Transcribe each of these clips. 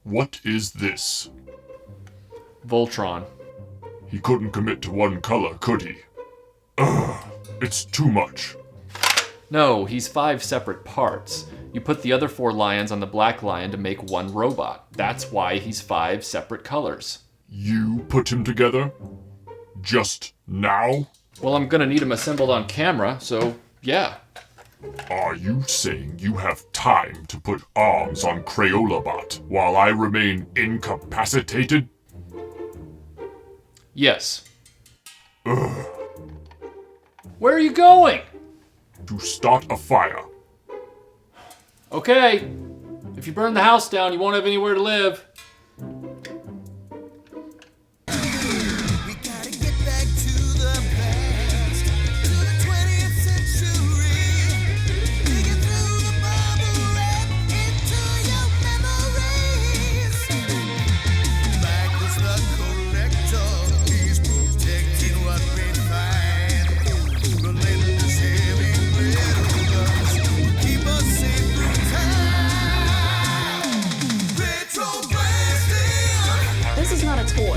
What is this? Voltron. He couldn't commit to one color, could he? Ugh, it's too much. No, he's 5 separate parts. You put the other 4 lions on the black lion to make one robot. That's why he's 5 separate colors. You put him together? Just now? Well, I'm gonna need him assembled on camera, so yeah. Are you saying you have time to put arms on CrayolaBot while I remain incapacitated? Yes. Ugh. Where are you going? To start a fire. Okay. If you burn the house down, you won't have anywhere to live. This is not a toy.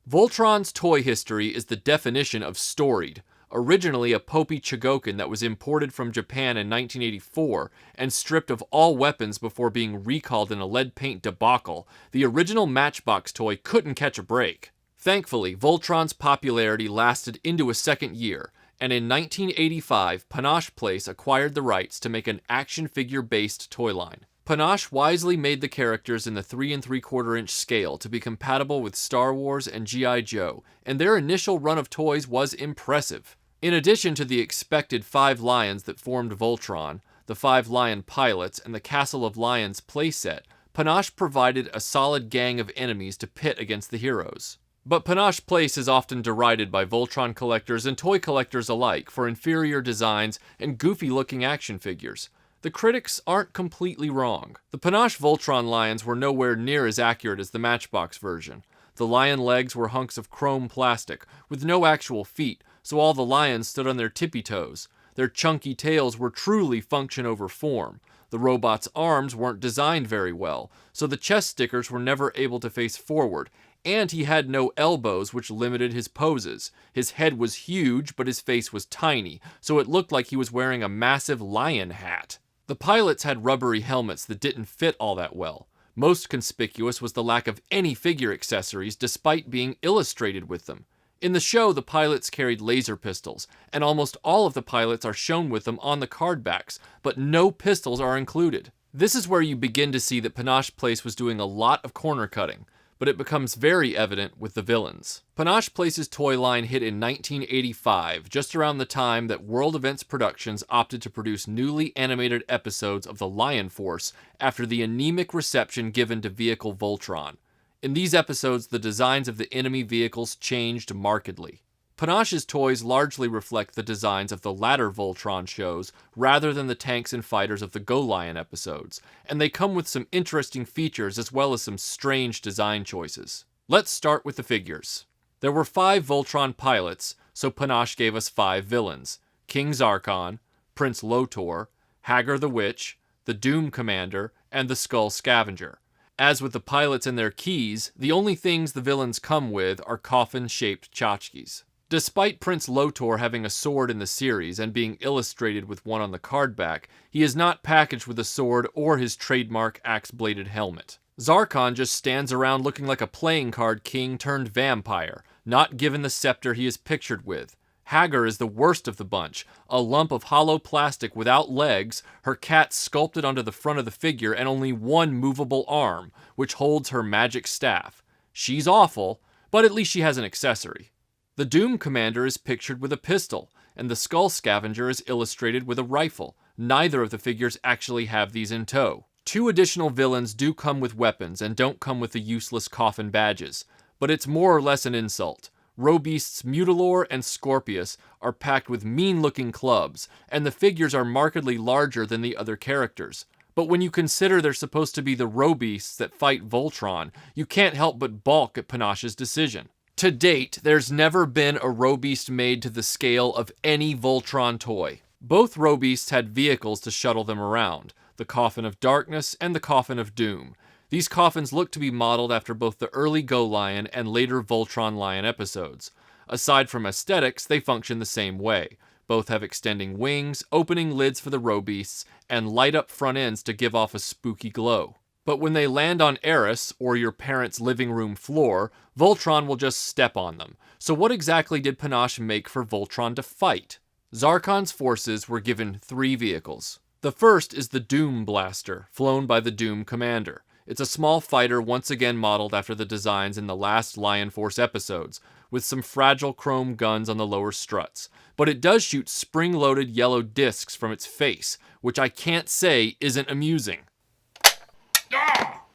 Voltron's toy history is the definition of storied. Originally a Popey Chogokin that was imported from Japan in 1984 and stripped of all weapons before being recalled in a lead paint debacle, the original Matchbox toy couldn't catch a break. Thankfully, Voltron's popularity lasted into a second year, and in 1985, Panosh Place acquired the rights to make an action figure-based toy line. Panosh wisely made the characters in the 3 3/4 inch scale to be compatible with Star Wars and G.I. Joe, and their initial run of toys was impressive. In addition to the expected 5 lions that formed Voltron, the 5 lion pilots, and the Castle of Lions playset, Panosh provided a solid gang of enemies to pit against the heroes. But Panosh Place is often derided by Voltron collectors and toy collectors alike for inferior designs and goofy-looking action figures. The critics aren't completely wrong. The Panosh Voltron lions were nowhere near as accurate as the Matchbox version. The lion legs were hunks of chrome plastic, with no actual feet, so all the lions stood on their tippy toes. Their chunky tails were truly function over form. The robot's arms weren't designed very well, so the chest stickers were never able to face forward, and he had no elbows, which limited his poses. His head was huge, but his face was tiny, so it looked like he was wearing a massive lion hat. The pilots had rubbery helmets that didn't fit all that well. Most conspicuous was the lack of any figure accessories despite being illustrated with them. In the show, the pilots carried laser pistols, and almost all of the pilots are shown with them on the card backs, but no pistols are included. This is where you begin to see that Panosh Place was doing a lot of corner cutting, but it becomes very evident with the villains. Panosh Place's toy line hit in 1985, just around the time that World Events Productions opted to produce newly animated episodes of the Lion Force after the anemic reception given to Vehicle Voltron. In these episodes, the designs of the enemy vehicles changed markedly. Panosh's toys largely reflect the designs of the latter Voltron shows rather than the tanks and fighters of the Go Lion episodes, and they come with some interesting features as well as some strange design choices. Let's start with the figures. There were 5 Voltron pilots, so Panosh gave us 5 villains: King Zarkon, Prince Lotor, Hagar the Witch, the Doom Commander, and the Skull Scavenger. As with the pilots and their keys, the only things the villains come with are coffin-shaped tchotchkes. Despite Prince Lotor having a sword in the series and being illustrated with one on the card back, he is not packaged with a sword or his trademark axe-bladed helmet. Zarkon just stands around looking like a playing card king turned vampire, not given the scepter he is pictured with. Hagar is the worst of the bunch, a lump of hollow plastic without legs, her cat sculpted onto the front of the figure and only one movable arm, which holds her magic staff. She's awful, but at least she has an accessory. The Doom Commander is pictured with a pistol, and the Skull Scavenger is illustrated with a rifle. Neither of the figures actually have these in tow. 2 additional villains do come with weapons and don't come with the useless coffin badges, but it's more or less an insult. Robeasts Mutilor and Scorpius are packed with mean-looking clubs, and the figures are markedly larger than the other characters. But when you consider they're supposed to be the Robeasts that fight Voltron, you can't help but balk at Panosh's decision. To date, there's never been a Robeast made to the scale of any Voltron toy. Both Robeasts had vehicles to shuttle them around, the Coffin of Darkness and the Coffin of Doom. These coffins look to be modeled after both the early Go Lion and later Voltron Lion episodes. Aside from aesthetics, they function the same way. Both have extending wings, opening lids for the Robeasts, and light-up front ends to give off a spooky glow. But when they land on Eris, or your parents' living room floor, Voltron will just step on them. So what exactly did Panosh make for Voltron to fight? Zarkon's forces were given 3 vehicles. The first is the Doom Blaster, flown by the Doom Commander. It's a small fighter once again modeled after the designs in the last Lion Force episodes, with some fragile chrome guns on the lower struts. But it does shoot spring-loaded yellow discs from its face, which I can't say isn't amusing.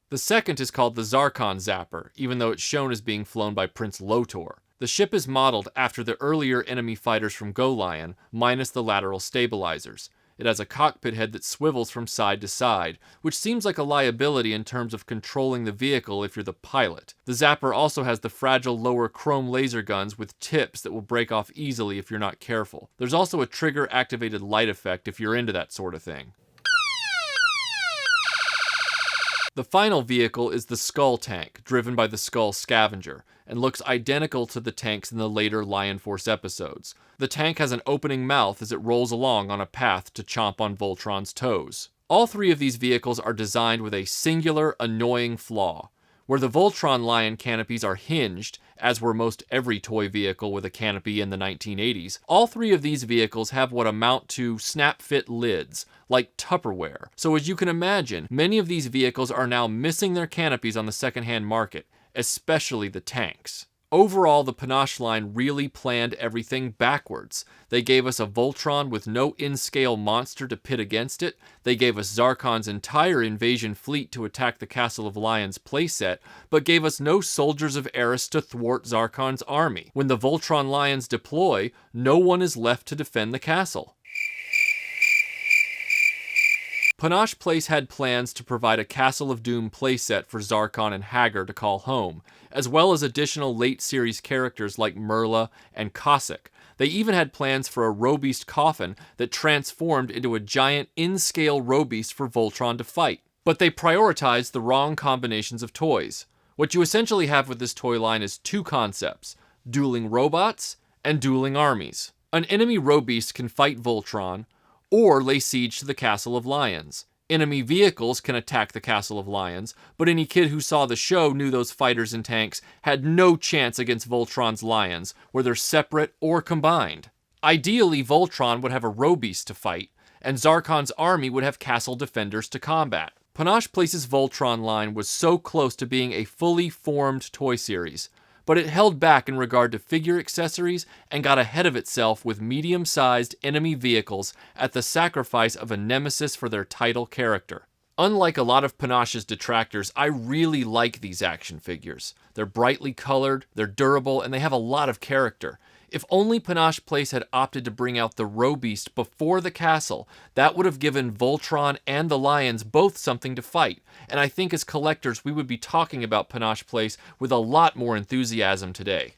The second is called the Zarkon Zapper, even though it's shown as being flown by Prince Lotor. The ship is modeled after the earlier enemy fighters from Go Lion, minus the lateral stabilizers. It has a cockpit head that swivels from side to side, which seems like a liability in terms of controlling the vehicle if you're the pilot. The Zapper also has the fragile lower chrome laser guns with tips that will break off easily if you're not careful. There's also a trigger-activated light effect if you're into that sort of thing. The final vehicle is the Skull Tank, driven by the Skull Scavenger, and looks identical to the tanks in the later Lion Force episodes. The tank has an opening mouth as it rolls along on a path to chomp on Voltron's toes. All 3 of these vehicles are designed with a singular, annoying flaw. Where the Voltron Lion canopies are hinged, as were most every toy vehicle with a canopy in the 1980s, all 3 of these vehicles have what amount to snap-fit lids, like Tupperware. So as you can imagine, many of these vehicles are now missing their canopies on the secondhand market, especially the tanks. Overall, the Panosh line really planned everything backwards. They gave us a Voltron with no in-scale monster to pit against it, they gave us Zarkon's entire invasion fleet to attack the Castle of Lions playset, but gave us no soldiers of Eris to thwart Zarkon's army. When the Voltron Lions deploy, no one is left to defend the castle. Panosh Place had plans to provide a Castle of Doom playset for Zarkon and Hagar to call home, as well as additional late-series characters like Merla and Cossack. They even had plans for a Robeast coffin that transformed into a giant in-scale Robeast for Voltron to fight. But they prioritized the wrong combinations of toys. What you essentially have with this toy line is 2 concepts: dueling robots and dueling armies. An enemy Robeast can fight Voltron, or lay siege to the Castle of Lions. Enemy vehicles can attack the Castle of Lions, but any kid who saw the show knew those fighters and tanks had no chance against Voltron's Lions, whether separate or combined. Ideally, Voltron would have a Robeast to fight, and Zarkon's army would have castle defenders to combat. Panosh Place's Voltron line was so close to being a fully formed toy series, but it held back in regard to figure accessories and got ahead of itself with medium-sized enemy vehicles at the sacrifice of a nemesis for their title character. Unlike a lot of Panosh's detractors, I really like these action figures. They're brightly colored, they're durable, and they have a lot of character. If only Panosh Place had opted to bring out the Robeast before the castle, that would have given Voltron and the Lions both something to fight, and I think as collectors we would be talking about Panosh Place with a lot more enthusiasm today.